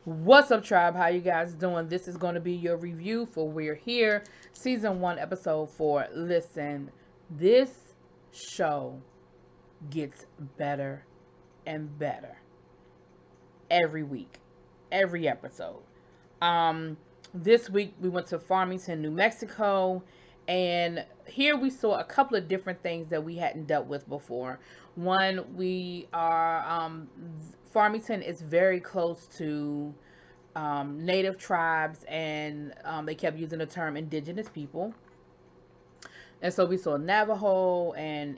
What's up, tribe? How you guys doing? This is going to be your review for We're Here, season 1, episode 4. Listen, this show gets better and better every week, every episode. Um, this week we went to Farmington, New Mexico, and here we saw a couple of different things that we hadn't dealt with before. One, we are Farmington is very close to native tribes, and they kept using the term indigenous people. And so we saw Navajo, and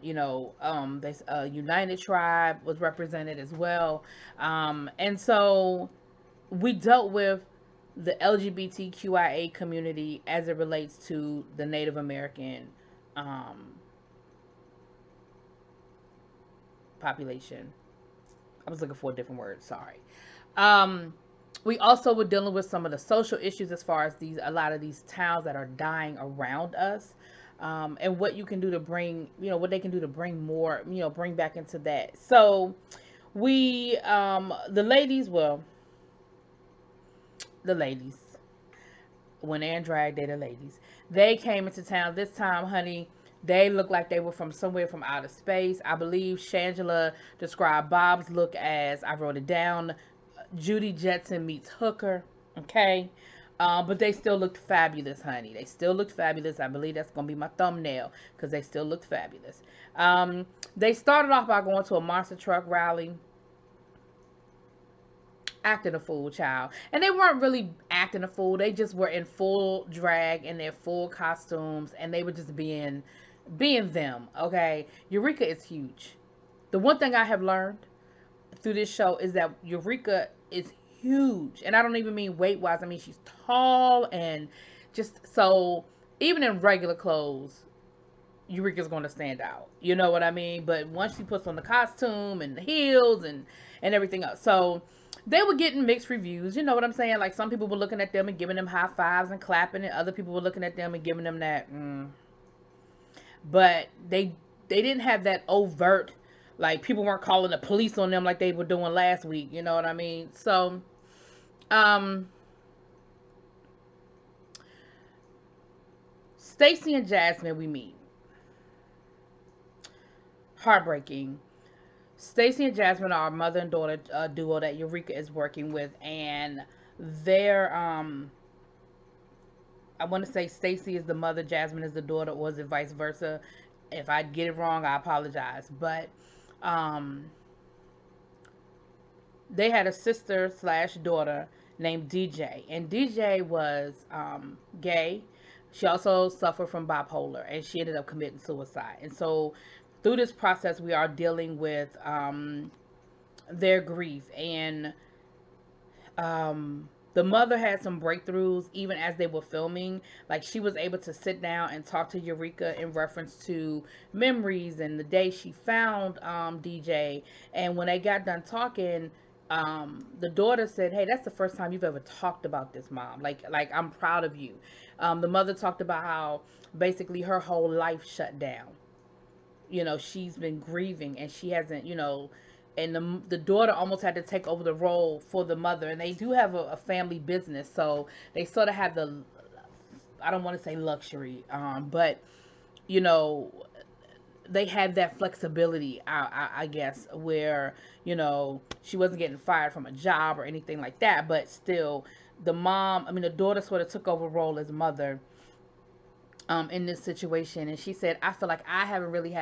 this United Tribe was represented as well. And so we dealt with the LGBTQIA community as it relates to the Native American um, population. I was looking for a different word. Sorry. Um, we also were dealing with some of the social issues as far as a lot of these towns that are dying around us, and what you can do to bring, what they can do to bring more, bring back into that. So we, the ladies, the ladies, when they're in drag, they're the ladies. They came into town this time, honey. They looked like they were from somewhere from outer space. I believe Shangela described Bob's look as, I wrote it down, Judy Jetson meets Hooker. Okay. But they still looked fabulous, honey. They still looked fabulous. I believe that's going to be my thumbnail because they still looked fabulous. They started off by going to a monster truck rally, acting a fool, child. And they weren't really acting a fool. They just were in full drag, in their full costumes, and they were just being them. Okay. Eureka is huge. The one thing I have learned through this show is that Eureka is huge. And I don't even mean weight wise. I mean, she's tall, and just so even in regular clothes, Eureka's going to stand out. You know what I mean? But once she puts on the costume and the heels and everything else. So they were getting mixed reviews. You know what I'm saying? Like, some people were looking at them and giving them high fives and clapping, and other people were looking at them and giving them that But they didn't have that overt, like, people weren't calling the police on them like they were doing last week. You know what I mean? So um Stacy and Jasmine, we meet. Heartbreaking. Stacy and Jasmine are a mother and daughter duo that Eureka is working with, and they're I want to say Stacy is the mother, Jasmine is the daughter, or is it vice versa? If I get it wrong, I apologize. But um, they had a sister slash daughter named DJ, and DJ was gay. She also suffered from bipolar, and she ended up committing suicide. And so, through this process, we are dealing with their grief, and the mother had some breakthroughs even as they were filming. Like, she was able to sit down and talk to Eureka in reference to memories and the day she found DJ. And when they got done talking, the daughter said, "Hey, that's the first time you've ever talked about this, mom. Like I'm proud of you." The mother talked about how basically her whole life shut down. She's been grieving, and she hasn't, and the daughter almost had to take over the role for the mother. And they do have a family business, so they sort of have the, I don't want to say luxury, but you know they had that flexibility, I guess, where she wasn't getting fired from a job or anything like that, but still the daughter sort of took over role as mother in this situation. And she said, "I feel like I haven't really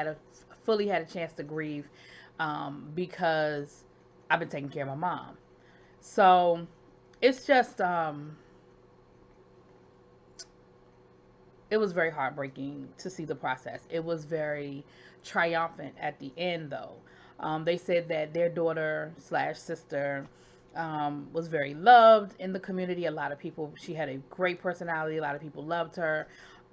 fully had a chance to grieve, because I've been taking care of my mom." So it's just it was very heartbreaking to see the process. It was very triumphant at the end, though. They said that their daughter slash sister was very loved in the community. A lot of people, she had a great personality. A lot of people loved her.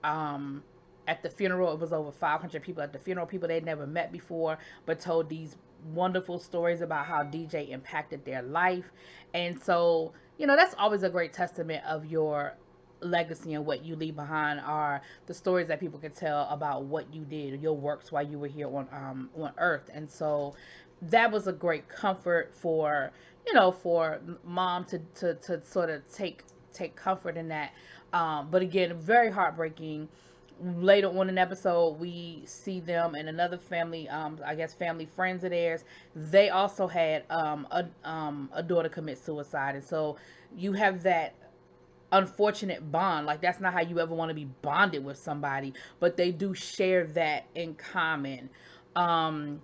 Um, at the funeral, it was over 500 people at the funeral, people they'd never met before, but told these wonderful stories about how DJ impacted their life. And so, that's always a great testament of your legacy and what you leave behind are the stories that people can tell about what you did, your works while you were here on Earth. And so that was a great comfort for, for mom to sort of take comfort in that. But again, very heartbreaking. Later on in the episode, we see them and another family, I guess family friends of theirs. They also had a daughter commit suicide, and so you have that unfortunate bond. Like, that's not how you ever want to be bonded with somebody, but they do share that in common. Um,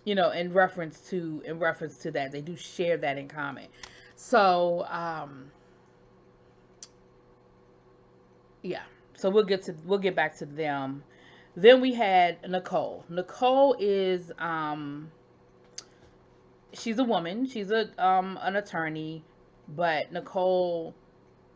in reference to that, they do share that in common. So, yeah. So we'll get back to them. Then we had Nicole. Nicole is she's a woman. She's an attorney, but Nicole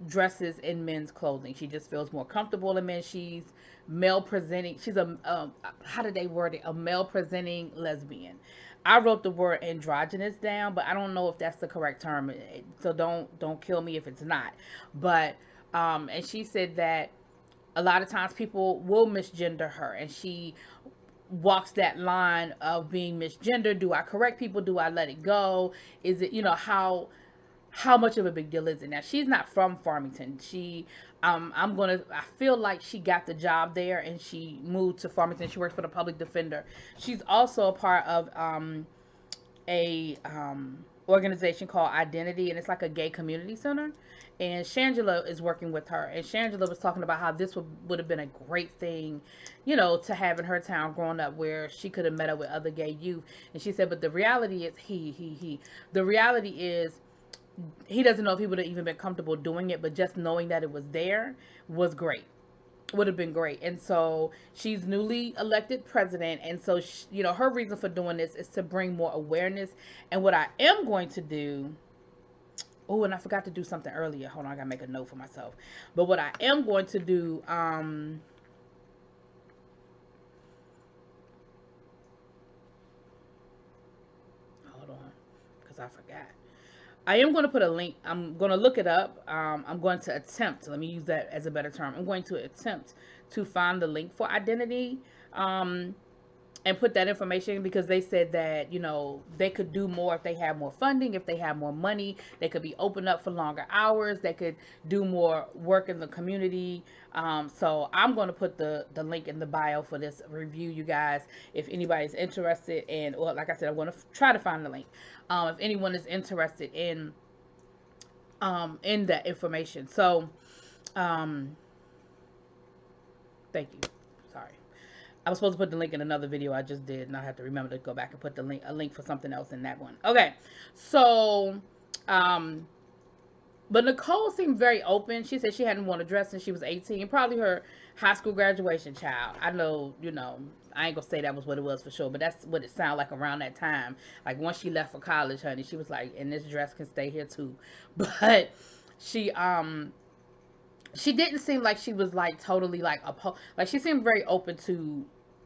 dresses in men's clothing. She just feels more comfortable in men. She's male presenting. She's a how did they word it? A male presenting lesbian. I wrote the word androgynous down, but I don't know if that's the correct term. So don't kill me if it's not. But and she said that a lot of times people will misgender her, and she walks that line of being misgendered. Do I correct people? Do I let it go? Is it, how much of a big deal is it? Now, she's not from Farmington. I feel like she got the job there and she moved to Farmington. She works for the public defender. She's also a part of a organization called Identity, and it's like a gay community center. And Shangela is working with her, and Shangela was talking about how this would have been a great thing, to have in her town growing up, where she could have met up with other gay youth. And she said, but the reality is the reality is he doesn't know if he would have even been comfortable doing it, but just knowing that it was there was great. Would have been great. And so she's newly elected president, and so her reason for doing this is to bring more awareness. And what I am going to do, oh, and I forgot to do something earlier. Hold on, I gotta make a note for myself. But what I am going to do, hold on, because I forgot. I am going to put a link. I'm going to look it up. I'm going to attempt, let me use that as a better term. I'm going to attempt to find the link for Identity, and put that information, because they said that, they could do more if they have more funding, if they have more money. They could be open up for longer hours. They could do more work in the community. So I'm going to put the link in the bio for this review, you guys, if anybody's interested. And, well, like I said, I'm going to try to find the link. If anyone is interested in that information. So, thank you. Sorry. I was supposed to put the link in another video I just did, and I have to remember to go back and put a link for something else in that one. Okay. So, but Nicole seemed very open. She said she hadn't worn a dress since she was 18, probably her high school graduation child. I know, I ain't gonna say that was what it was for sure, but that's what it sounded like around that time. Like, once she left for college, honey, she was like, and this dress can stay here too. But she didn't seem like she was like totally like like, she seemed very open to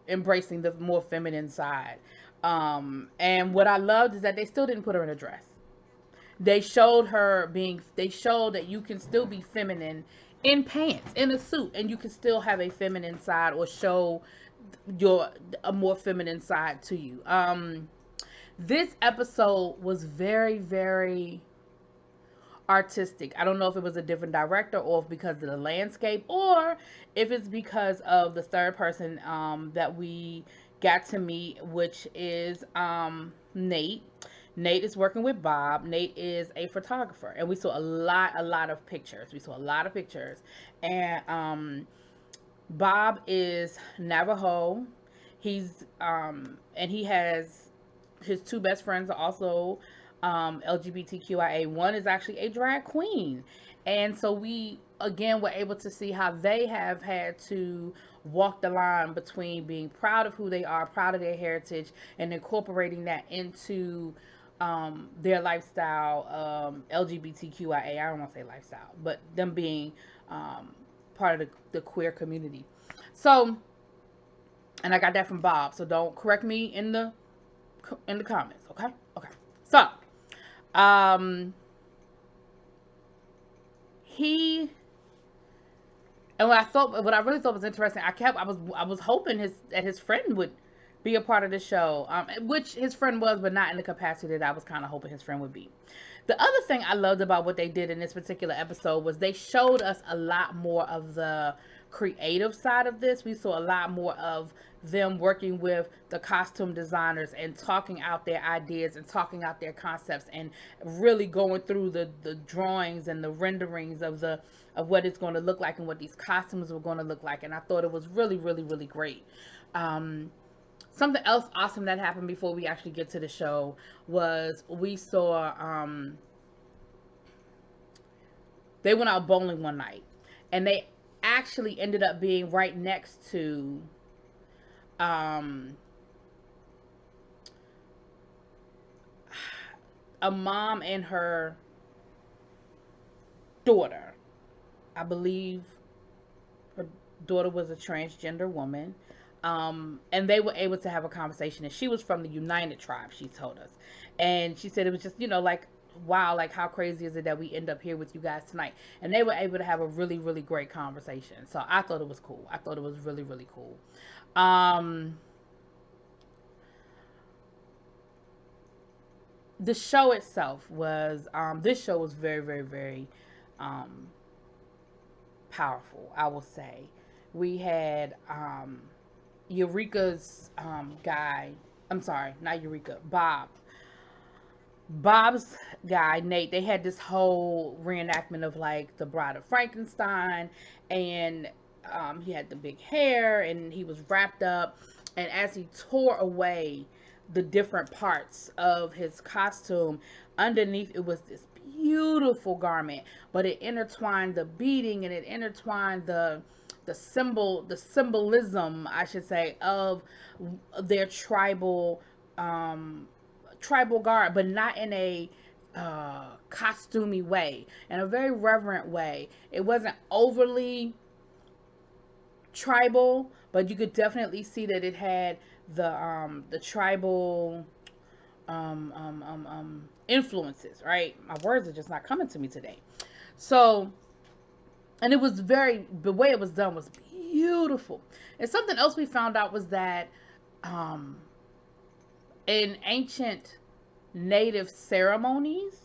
embracing the more feminine side. And what I loved is that they still didn't put her in a dress. They showed that you can still be feminine in pants, in a suit, and you can still have a feminine side, or show a more feminine side to you. This episode was very, very artistic. I don't know if it was a different director, or if because of the landscape, or if it's because of the third person that we got to meet, which is Nate. Nate is working with Bob. Nate is a photographer, and we saw a lot of pictures. And Bob is Navajo. He's and he has his two best friends are also LGBTQIA. One is actually a drag queen. And so we again were able to see how they have had to walk the line between being proud of who they are, proud of their heritage, and incorporating that into their lifestyle, LGBTQIA. I don't want to say lifestyle, but them being part of the queer community. So, and I got that from Bob, so don't correct me in the comments, okay? So, he and what I really thought was interesting, I was hoping that his friend would be a part of the show, which his friend was, but not in the capacity that I was kind of hoping his friend would be. The other thing I loved about what they did in this particular episode was they showed us a lot more of the creative side of this. We saw a lot more of them working with the costume designers and talking out their ideas and talking out their concepts and really going through the drawings and the renderings of what it's going to look like and what these costumes were going to look like. And I thought it was really, really, really great. Something else awesome that happened before we actually get to the show was we saw they went out bowling one night, and they actually ended up being right next to a mom and her daughter. I believe her daughter was a transgender woman. And they were able to have a conversation, and she was from the United Tribe, she told us. And she said it was just, like, wow, like, how crazy is it that we end up here with you guys tonight? And they were able to have a really, really great conversation. So I thought it was cool. I thought it was really, really cool. The show itself was, this show was very, very, very powerful, I will say. We had Eureka's guy, I'm sorry, not Eureka, Bob's guy, Nate. They had this whole reenactment of like the Bride of Frankenstein, and he had the big hair and he was wrapped up, and as he tore away the different parts of his costume, underneath it was this beautiful garment, but it intertwined the beading and it intertwined the symbolism, I should say, of their tribal garb, but not in a costumey way, in a very reverent way. It wasn't overly tribal, but you could definitely see that it had the tribal influences, right? My words are just not coming to me today. So, and it was the way it was done was beautiful. And something else we found out was that in ancient native ceremonies,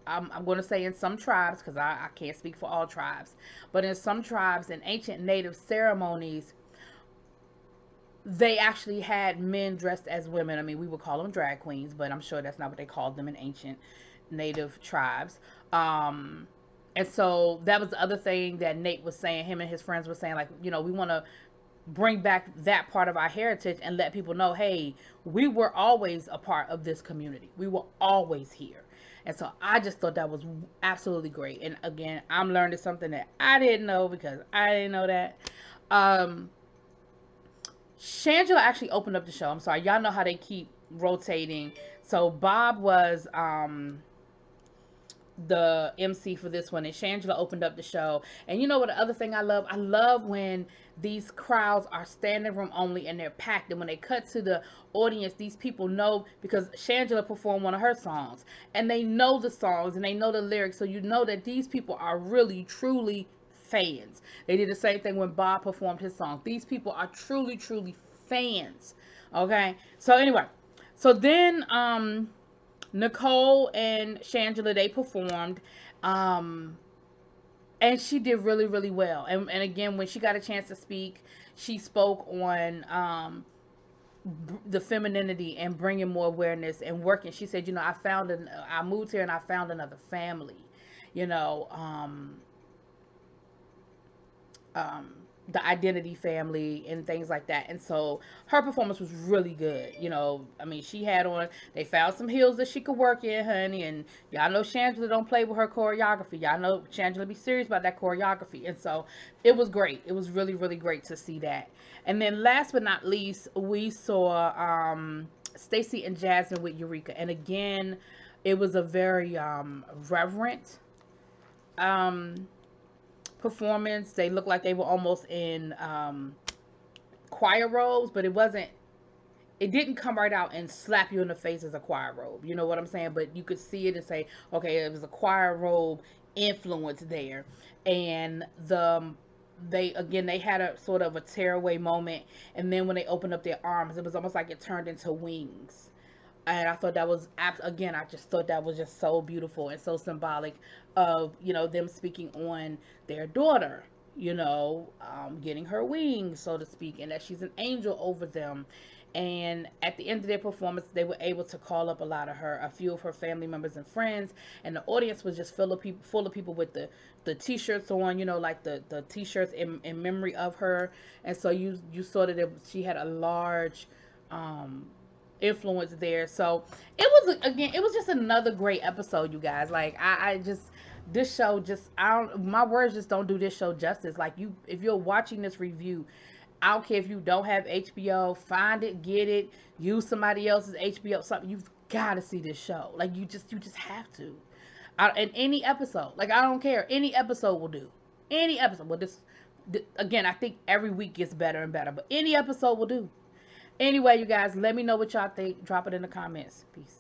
I'm going to say in some tribes, because I can't speak for all tribes, but in some tribes, in ancient native ceremonies, they actually had men dressed as women. I mean, we would call them drag queens, but I'm sure that's not what they called them in ancient native tribes. And so that was the other thing that Nate was saying, him and his friends were saying, like, we want to bring back that part of our heritage and let people know, hey, we were always a part of this community. We were always here. And so I just thought that was absolutely great. And again, I'm learning something that I didn't know, because I didn't know that. Shangela actually opened up the show. I'm sorry. Y'all know how they keep rotating. So Bob was the MC for this one, and Shangela opened up the show. And you know what, the other thing I love when these crowds are standing room only and they're packed, and when they cut to the audience, these people know, because Shangela performed one of her songs and they know the songs and they know the lyrics, so you know that these people are really truly fans. They did the same thing when Bob performed his song. These people are truly, truly fans. Okay, so anyway, so then Nicole and Shangela, they performed, and she did really, really well. And again, when she got a chance to speak, she spoke on the femininity and bringing more awareness and working. She said, I moved here and I found another family, the identity family and things like that. And so her performance was really good. I mean, she had on, they found some heels that she could work in, honey. And y'all know Shangela don't play with her choreography. Y'all know Shangela be serious about that choreography. And so it was great. It was really, really great to see that. And then last but not least, we saw Stacey and Jasmine with Eureka. And again, it was a very reverent performance. They looked like they were almost in choir robes, but it didn't come right out and slap you in the face as a choir robe. You know what I'm saying? But you could see it and say, okay, it was a choir robe influence there. And they had a sort of a tearaway moment, and then when they opened up their arms, it was almost like it turned into wings. And I thought that was, again, I just thought that was just so beautiful and so symbolic of, them speaking on their daughter, getting her wings, so to speak, and that she's an angel over them. And at the end of their performance, they were able to call up a few of her family members and friends, and the audience was just full of people with the t-shirts on, like the t-shirts in memory of her. And so you saw that she had a large influence there. So it was just another great episode, you guys. Like I just, this show just, my words just don't do this show justice. Like, if you're watching this review, I don't care if you don't have HBO, find it, get it, use somebody else's HBO, something. You've got to see this show. Like, you just have to. And any episode, like, I don't care, any episode will do. Any episode. Well, again, I think every week gets better and better, but any episode will do. Anyway, you guys, let me know what y'all think. Drop it in the comments. Peace.